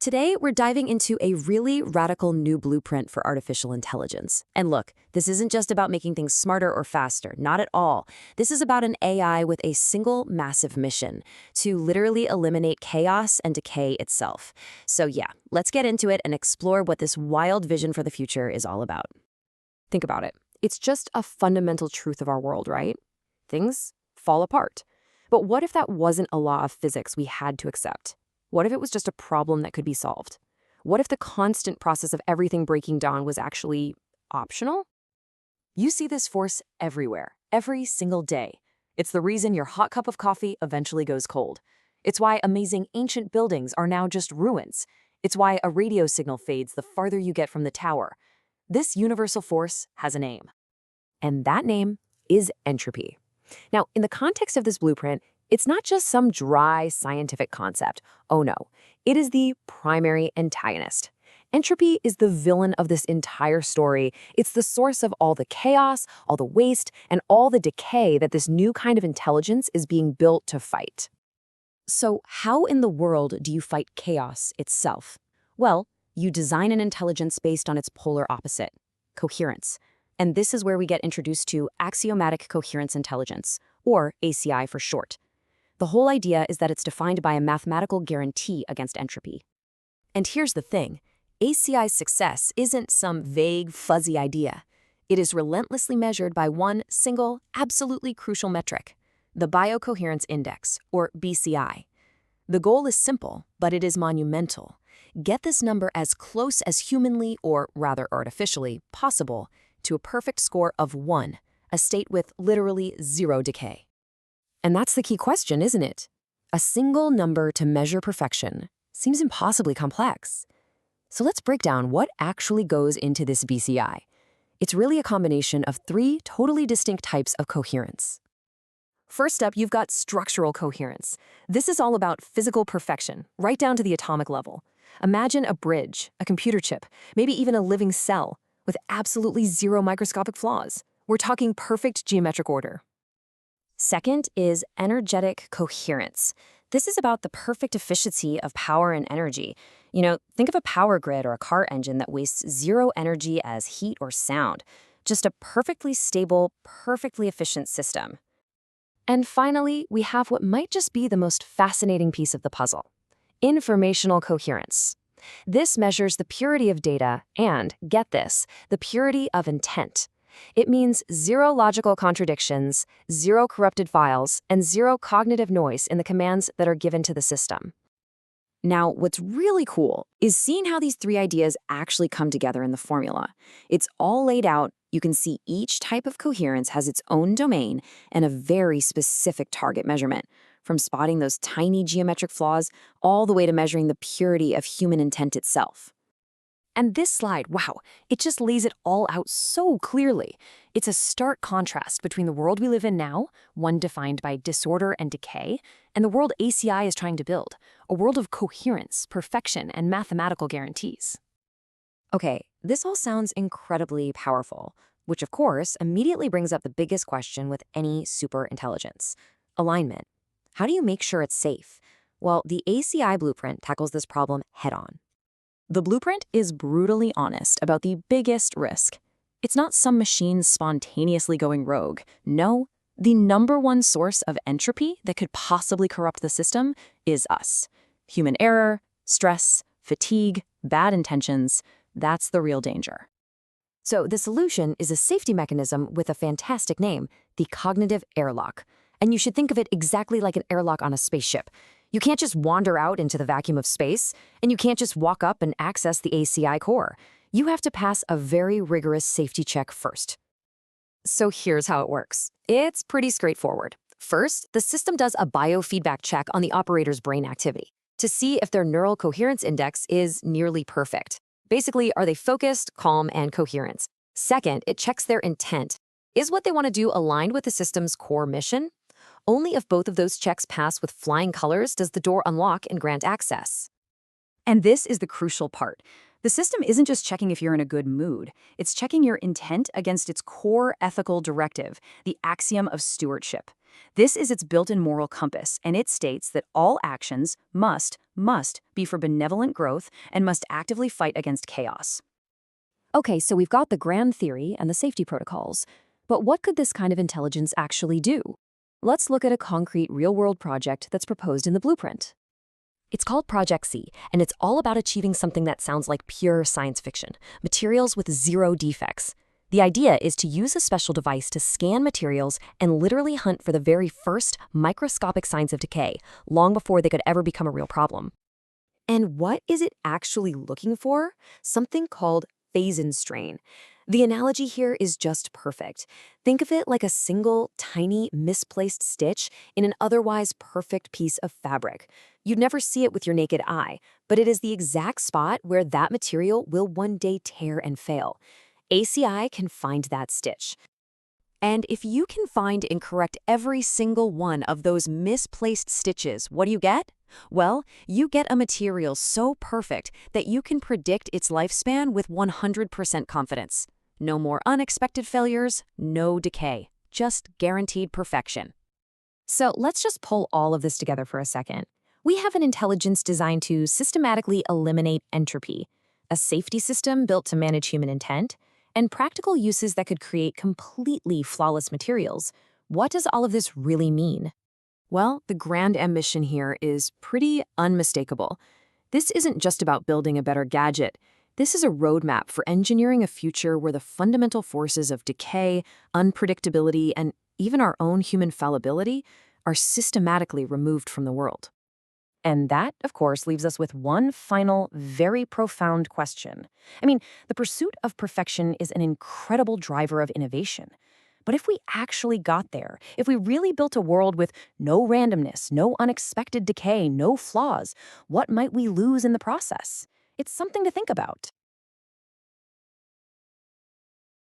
Today, we're diving into a really radical new blueprint for artificial intelligence. And look, this isn't just about making things smarter or faster, not at all. This is about an AI with a single massive mission to literally eliminate chaos and decay itself. So yeah, let's get into it and explore what this wild vision for the future is all about. Think about it. It's just a fundamental truth of our world, right? Things fall apart. But what if that wasn't a law of physics we had to accept? What if it was just a problem that could be solved? What if the constant process of everything breaking down was actually optional? You see this force everywhere, every single day. It's the reason your hot cup of coffee eventually goes cold. It's why amazing ancient buildings are now just ruins. It's why a radio signal fades the farther you get from the tower. This universal force has a name. And that name is entropy. Now, in the context of this blueprint, it's not just some dry scientific concept. Oh no, it is the primary antagonist. Entropy is the villain of this entire story. It's the source of all the chaos, all the waste, and all the decay that this new kind of intelligence is being built to fight. So how in the world do you fight chaos itself? Well, you design an intelligence based on its polar opposite, coherence. And this is where we get introduced to axiomatic coherence intelligence, or ACI for short. The whole idea is that it's defined by a mathematical guarantee against entropy. And here's the thing. ACI's success isn't some vague, fuzzy idea. It is relentlessly measured by one single, absolutely crucial metric, the Biocoherence Index, or BCI. The goal is simple, but it is monumental. Get this number as close as humanly, or rather artificially, possible to a perfect score of 1, a state with literally zero decay. And that's the key question, isn't it? A single number to measure perfection seems impossibly complex. So let's break down what actually goes into this BCI. It's really a combination of 3 totally distinct types of coherence. First up, you've got structural coherence. This is all about physical perfection, right down to the atomic level. Imagine a bridge, a computer chip, maybe even a living cell with absolutely zero microscopic flaws. We're talking perfect geometric order. Second is energetic coherence. This is about the perfect efficiency of power and energy. Think of a power grid or a car engine that wastes zero energy as heat or sound. Just a perfectly stable, perfectly efficient system. And finally, we have what might just be the most fascinating piece of the puzzle: informational coherence. This measures the purity of data and, get this, the purity of intent. It means zero logical contradictions, zero corrupted files, and zero cognitive noise in the commands that are given to the system. Now, what's really cool is seeing how these 3 ideas actually come together in the formula. It's all laid out. You can see each type of coherence has its own domain and a very specific target measurement, from spotting those tiny geometric flaws all the way to measuring the purity of human intent itself. And this slide, wow, it just lays it all out so clearly. It's a stark contrast between the world we live in now, one defined by disorder and decay, and the world ACI is trying to build, a world of coherence, perfection, and mathematical guarantees. Okay, this all sounds incredibly powerful, which of course immediately brings up the biggest question with any superintelligence: alignment. How do you make sure it's safe? Well, the ACI blueprint tackles this problem head-on. The blueprint is brutally honest about the biggest risk. It's not some machine spontaneously going rogue. No, the #1 source of entropy that could possibly corrupt the system is us. Human error, stress, fatigue, bad intentions, that's the real danger. So the solution is a safety mechanism with a fantastic name, the cognitive airlock. And you should think of it exactly like an airlock on a spaceship. You can't just wander out into the vacuum of space, and you can't just walk up and access the ACI core. You have to pass a very rigorous safety check first. So here's how it works. It's pretty straightforward. First, the system does a biofeedback check on the operator's brain activity to see if their neural coherence index is nearly perfect. Basically, are they focused, calm, and coherent? Second, it checks their intent. Is what they want to do aligned with the system's core mission? Only if both of those checks pass with flying colors does the door unlock and grant access. And this is the crucial part. The system isn't just checking if you're in a good mood. It's checking your intent against its core ethical directive, the axiom of stewardship. This is its built-in moral compass, and it states that all actions must be for benevolent growth and must actively fight against chaos. Okay, so we've got the grand theory and the safety protocols. But what could this kind of intelligence actually do? Let's look at a concrete real-world project that's proposed in the blueprint. It's called Project C, and it's all about achieving something that sounds like pure science fiction, materials with zero defects. The idea is to use a special device to scan materials and literally hunt for the very first microscopic signs of decay, long before they could ever become a real problem. And what is it actually looking for? Something called phase-in strain. The analogy here is just perfect. Think of it like a single, tiny, misplaced stitch in an otherwise perfect piece of fabric. You'd never see it with your naked eye, but it is the exact spot where that material will one day tear and fail. ACI can find that stitch. And if you can find and correct every single one of those misplaced stitches, what do you get? Well, you get a material so perfect that you can predict its lifespan with 100% confidence. No more unexpected failures, no decay, just guaranteed perfection. So let's just pull all of this together for a second. We have an intelligence designed to systematically eliminate entropy, a safety system built to manage human intent, and practical uses that could create completely flawless materials. What does all of this really mean? Well, the grand ambition here is pretty unmistakable. This isn't just about building a better gadget. This is a roadmap for engineering a future where the fundamental forces of decay, unpredictability, and even our own human fallibility are systematically removed from the world. And that, of course, leaves us with one final, very profound question. The pursuit of perfection is an incredible driver of innovation. But if we actually got there, if we really built a world with no randomness, no unexpected decay, no flaws, what might we lose in the process? It's something to think about.